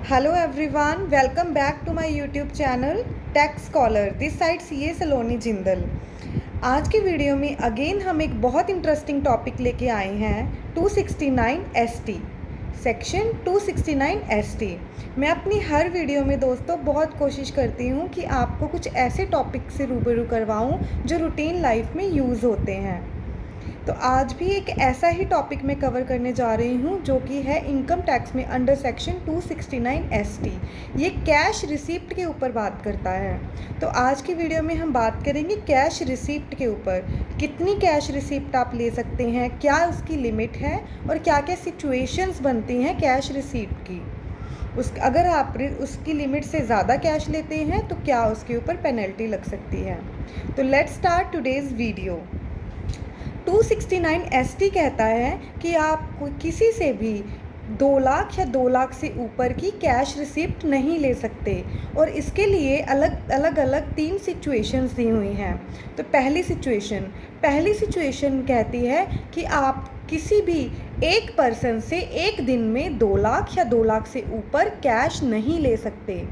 Hello everyone, welcome back to my YouTube channel Tech Scholar. This side CA सलोनी जिंदल। आज की video में again हम एक बहुत इंटरेस्टिंग टॉपिक लेके आए हैं 269 ST सेक्शन 269 ST। मैं अपनी हर वीडियो में दोस्तों बहुत कोशिश करती हूँ कि आपको कुछ ऐसे टॉपिक से रूबरू करवाऊँ जो रूटीन लाइफ में यूज़ होते हैं। तो आज भी एक ऐसा ही टॉपिक मैं कवर करने जा रही हूँ जो कि है इनकम टैक्स में अंडर सेक्शन 269 ST। ये कैश रिसीप्ट के ऊपर बात करता है। तो आज की वीडियो में हम बात करेंगे कैश रिसीप्ट के ऊपर। कितनी कैश रिसीप्ट आप ले सकते हैं, क्या उसकी लिमिट है और क्या क्या सिचुएशंस बनती हैं कैश रिसीप्ट की। अगर आप उसकी लिमिट से ज़्यादा कैश लेते हैं तो क्या उसके ऊपर पेनल्टी लग सकती है। तो let's start today's video. 269 ST कहता है कि आप किसी से भी 2 लाख या 2 लाख से ऊपर की कैश रिसिप्ट नहीं ले सकते और इसके लिए अलग अलग 3 सिचुएशंस दी हुई हैं। तो पहली सिचुएशन कहती है कि आप किसी भी एक पर्सन से एक दिन में 2 लाख या 2 लाख से ऊपर कैश नहीं ले सकते।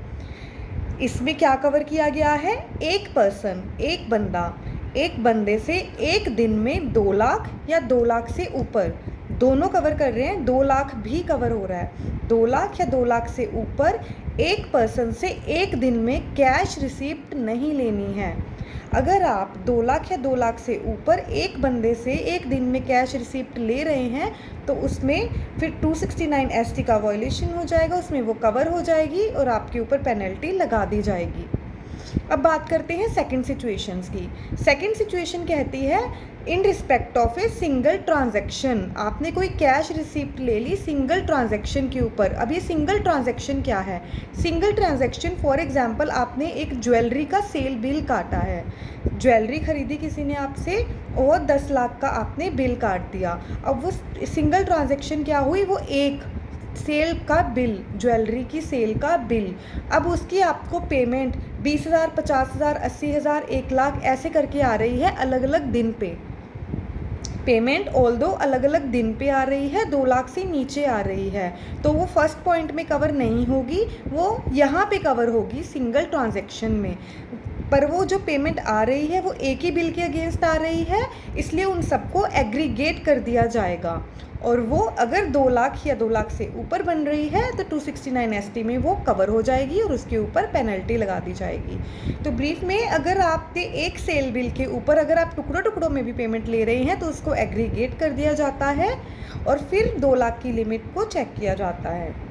इसमें क्या कवर किया गया है, एक पर्सन, एक बंदा, एक बंदे से एक दिन में 2 लाख या 2 लाख से ऊपर दोनों कवर कर रहे हैं। 2 लाख भी कवर हो रहा है। 2 लाख या 2 लाख से ऊपर एक पर्सन से एक दिन में कैश रिसीप्ट नहीं लेनी है। अगर आप 2 लाख या 2 लाख से ऊपर एक बंदे से एक दिन में कैश रिसीप्ट ले रहे हैं तो उसमें फिर 269 ST का वायलेशन हो जाएगा, उसमें वो कवर हो जाएगी और आपके ऊपर पेनल्टी लगा दी जाएगी। अब बात करते हैं सेकंड सिचुएशंस की। सेकंड सिचुएशन कहती है in respect of a single transaction. आपने कोई कैश रिसीप्ट ले ली सिंगल ट्रांजैक्शन के ऊपर। अब ये सिंगल ट्रांजैक्शन क्या है? सिंगल ट्रांजैक्शन फॉर एग्जांपल आपने एक ज्वेलरी का सेल बिल काटा है, ज्वेलरी खरीदी किसी ने आपसे और 10 लाख का आपने बिल काट दिया। अब वो सिंगल ट्रांजैक्शन क्या हुई, वो एक सेल का बिल, ज्वेलरी की सेल का बिल। अब उसकी आपको पेमेंट 20,000, 50,000, 80,000, 1 लाख ऐसे करके आ रही है अलग अलग दिन पे। पेमेंट ऑल्दो अलग अलग दिन पे आ रही है, 2 लाख से नीचे आ रही है, तो वो फर्स्ट पॉइंट में कवर नहीं होगी, वो यहाँ पे कवर होगी सिंगल ट्रांजैक्शन में। पर वो जो पेमेंट आ रही है वो एक ही बिल के अगेंस्ट आ रही है, इसलिए उन सबको एग्रीगेट कर दिया जाएगा। और वो अगर 2 लाख या 2 लाख से ऊपर बन रही है तो 269 ST में वो कवर हो जाएगी और उसके ऊपर पेनल्टी लगा दी जाएगी। तो ब्रीफ में अगर आपने एक सेल बिल के ऊपर अगर आप टुकड़ों में भी पेमेंट ले रहे हैं तो उसको एग्रीगेट कर दिया जाता है और फिर 2 लाख की लिमिट को चेक किया जाता है।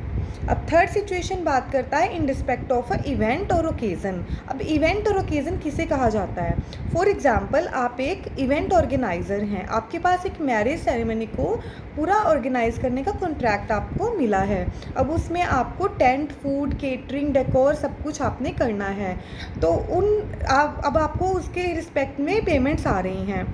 अब थर्ड सिचुएशन बात करता है in respect of a event और ओकेज़न। अब इवेंट और ओकेज़न किसे कहा जाता है? फॉर एग्जांपल आप एक इवेंट ऑर्गेनाइज़र हैं, आपके पास एक मैरिज सेरेमनी को पूरा ऑर्गेनाइज करने का कॉन्ट्रैक्ट आपको मिला है। अब उसमें आपको टेंट, फूड, केटरिंग, डेकोर सब कुछ आपने करना है। तो अब आपको उसके रिस्पेक्ट में पेमेंट्स आ रही हैं,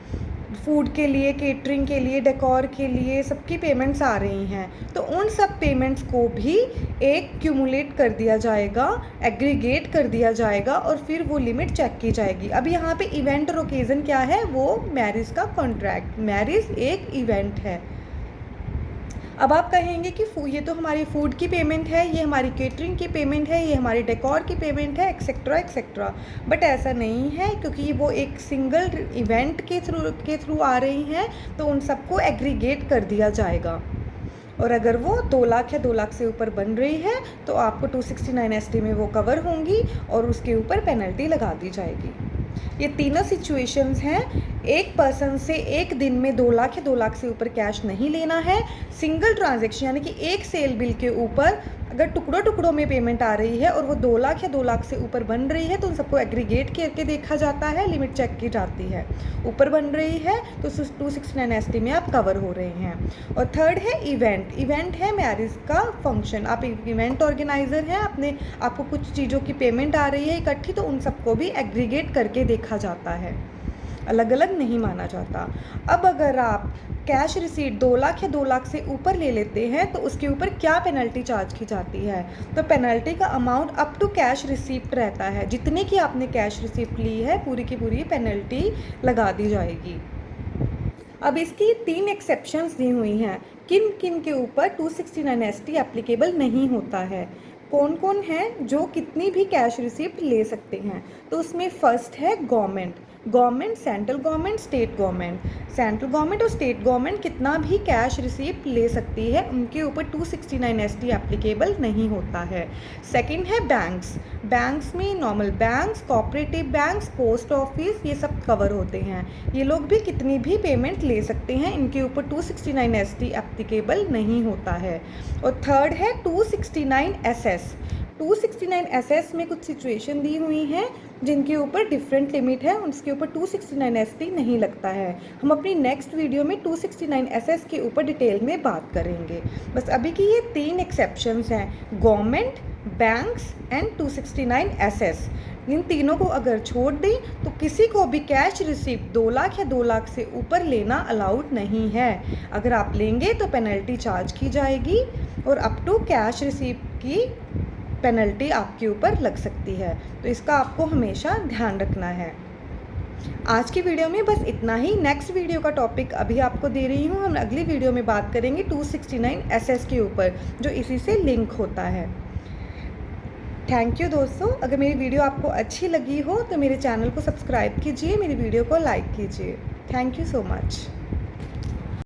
फूड के लिए, केटरिंग के लिए, डेकोर के लिए, सबकी पेमेंट्स आ रही हैं। तो उन सब पेमेंट्स को भी एक क्यूमुलेट कर दिया जाएगा, एग्रीगेट कर दिया जाएगा और फिर वो लिमिट चेक की जाएगी। अब यहाँ पे इवेंट और ओकेज़न क्या है? वो मैरिज का कॉन्ट्रैक्ट, मैरिज एक इवेंट है। अब आप कहेंगे कि ये तो हमारी फूड की पेमेंट है, ये हमारी केटरिंग की पेमेंट है, ये हमारी डेकोर की पेमेंट है, एक्सेट्रा एक्सेट्रा। बट ऐसा नहीं है, क्योंकि वो एक सिंगल इवेंट के थ्रू आ रही हैं तो उन सबको एग्रीगेट कर दिया जाएगा। और अगर वो 2 लाख या 2 लाख से ऊपर बन रही है तो आपको 269 ST में वो कवर होंगी और उसके ऊपर पेनल्टी लगा दी जाएगी। ये तीनों सिचुएशंस हैं। एक पर्सन से एक दिन में 2 लाख या 2 लाख से ऊपर कैश नहीं लेना है। सिंगल ट्रांजैक्शन यानी कि एक सेल बिल के ऊपर अगर टुकड़ों में पेमेंट आ रही है और वो 2 लाख या 2 लाख से ऊपर बन रही है तो उन सबको एग्रीगेट करके देखा जाता है, लिमिट चेक की जाती है। ऊपर बन रही है तो 269 ST में आप कवर हो रहे हैं। और थर्ड है इवेंट। इवेंट है मैरिज का फंक्शन, आप एक इवेंट ऑर्गेनाइज़र हैं, आपको कुछ चीज़ों की पेमेंट आ रही है इकट्ठी, तो उन सबको भी एग्रीगेट करके देखा जाता है, अलग अलग नहीं माना जाता। अब अगर आप कैश रिसीट 2 लाख या 2 लाख से ऊपर ले लेते हैं तो उसके ऊपर क्या पेनल्टी चार्ज की जाती है? तो पेनल्टी का amount up to cash receipt रहता है, जितने की आपने कैश रिसीप्ट ली है पूरी की पूरी पेनल्टी लगा दी जाएगी। अब इसकी 3 एक्सेप्शंस दी हुई हैं, किन किन के ऊपर 269 ST एप्लीकेबल नहीं होता है। कौन कौन है जो कितनी भी कैश रिसिप्ट ले सकते हैं। तो उसमें फर्स्ट है government. Government, central government, state government. Central government और स्टेट गवर्नमेंट कितना भी कैश रिसिप्ट ले सकती है, उनके ऊपर 269 ST एप्लीकेबल नहीं होता है। सेकंड है बैंक्स। बैंक्स में normal banks, cooperative banks, post office, ये सब कवर होते हैं। ये लोग भी कितनी भी पेमेंट ले सकते हैं, इनके ऊपर 269 ST एप्लीकेबल नहीं होता है। और थर्ड है 269 SS। 269 SS में कुछ सिचुएशन दी हुई हैं जिनके ऊपर डिफरेंट लिमिट है, उसके ऊपर 269 ST नहीं लगता है। हम अपनी नेक्स्ट वीडियो में 269 SS के ऊपर डिटेल में बात करेंगे। बस अभी की ये 3 एक्सेप्शंस हैं, गवर्नमेंट, बैंक्स एंड 269 SS। इन तीनों को अगर छोड़ दें तो किसी को भी कैश रिसिप्ट 2 लाख या 2 लाख से ऊपर लेना अलाउड नहीं है। अगर आप लेंगे तो पेनल्टी चार्ज की जाएगी और अप टू कैश रिसिप्ट की पेनल्टी आपके ऊपर लग सकती है। तो इसका आपको हमेशा ध्यान रखना है। आज की वीडियो में बस इतना ही। नेक्स्ट वीडियो का टॉपिक अभी आपको दे रही हूँ। हम अगली वीडियो में बात करेंगे 269 SS के ऊपर, जो इसी से लिंक होता है। थैंक यू दोस्तों। अगर मेरी वीडियो आपको अच्छी लगी हो तो मेरे चैनल को सब्सक्राइब कीजिए, मेरी वीडियो को लाइक कीजिए। Thank you so much.